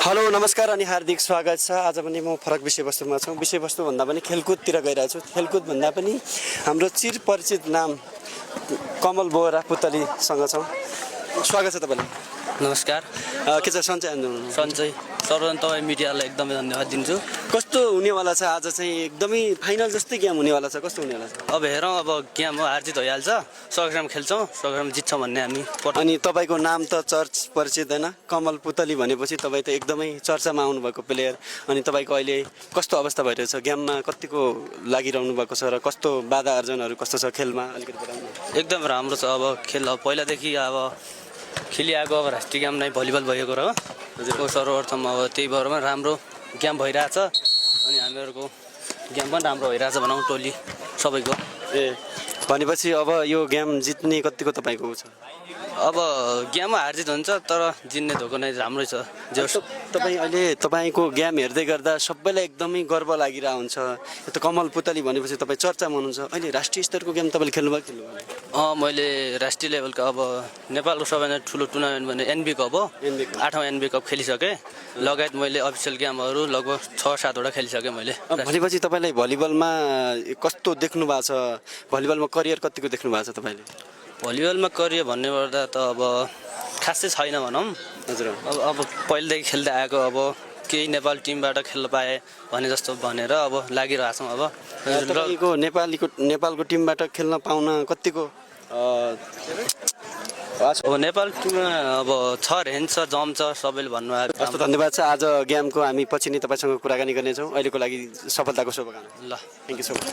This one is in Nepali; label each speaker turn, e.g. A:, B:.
A: हेलो नमस्कार अनि हार्दिक स्वागत छ। आज पनि म फरक विषयवस्तुमा छु। विषयवस्तु भन्दा पनि खेलकुदतिर गइरहेको छु। खेलकुद भन्दा पनि हाम्रो चिरपरिचित नाम कमल बोहरा पुतलीसँग छौँ। स्वागत छ तपाईँलाई।
B: नमस्कार।
A: के छ सन्चै हुनुहुन्छ?
B: सन्चै। सर्वप्रथम तपाईँ मिडियालाई एकदमै धन्यवाद दिन्छु।
A: कस्तो हुनेवाला छ आज चाहिँ? एकदमै फाइनल जस्तै गेम हुनेवाला छ। कस्तो हुनेवाला छ?
B: अब हेरौँ, अब गेम हो, हारजित भइहाल्छ। 100 ग्राम खेल्छौँ, 100 ग्राम जित्छौँ भन्ने हामी।
A: अनि तपाईँको नाम त परिचित होइन, कमल पुतली भनेपछि तपाईँ त एकदमै चर्चामा आउनुभएको प्लेयर। अनि तपाईँको अहिले कस्तो अवस्था भइरहेछ? गेममा कतिको लागिरहनु भएको छ र कस्तो बाधा अर्जनहरू कस्तो छ खेलमा? अलिकति बताउनु।
B: एकदम राम्रो छ। अब खेल पहिलादेखि अब खेलिआएको अब राष्ट्रिय गेम नै भलिबल भएको र हजुर सर्वप्रथम अब त्यही भरमा राम्रो गेम भइरहेछ। अनि हामीहरूको गेम पनि राम्रो भइरहेछ भनौँ, टोली सबैको।
A: भनेपछि अब यो गेम जित्ने कतिको तपाईँको छ?
B: अब गेममा हारजित हुन्छ, तर जित्ने धोको नै राम्रै छ।
A: तपाईँ अहिले तपाईँको गेम हेर्दै गर्दा सबैलाई एकदमै गर्व लागिरहेको हुन्छ। यो त कमल पुतली भनेपछि तपाईँ चर्चामा हुनुहुन्छ। अहिले राष्ट्रिय स्तरको गेम तपाईँले खेल्नुभयो?
B: मैले राष्ट्रिय लेभलको अब नेपालको सबैभन्दा ठुलो टुर्नामेन्ट भने एनबी कप हो। 8औँ एनबी कप खेलिसकेँ। लगायत मैले अफिसियल गेमहरू लगभग 6-7वटा खेलिसकेँ मैले।
A: भनेपछि तपाईँलाई भलिबलमा कस्तो देख्नु भएको छ? भलिबलमा करियर कतिको देख्नु भएको छ तपाईँले?
B: भलिबलमा करियर भन्ने पर्दा त अब खासै छैन भनौँ।
A: हजुर।
B: अब पहिलेदेखि खेल्दै आएको, अब केही नेपाल टिमबाट खेल्न पाएँ भने जस्तो भनेर अब लागिरहेछौँ। अब
A: तपाईँको नेपालको टिमबाट खेल्न पाउन कतिको
B: अब नेपाल टिममा अब छ, रेन्ज छ, जम छ, सबैले भन्नुभएको।
A: कस्तो धन्यवाद छ। आज गेमको हामी पछि नै तपाईँसँग कुराकानी गर्नेछौँ। अहिलेको लागि सफलताको शुभकामना।
B: ल,
A: थ्याङ्क यू सो मच।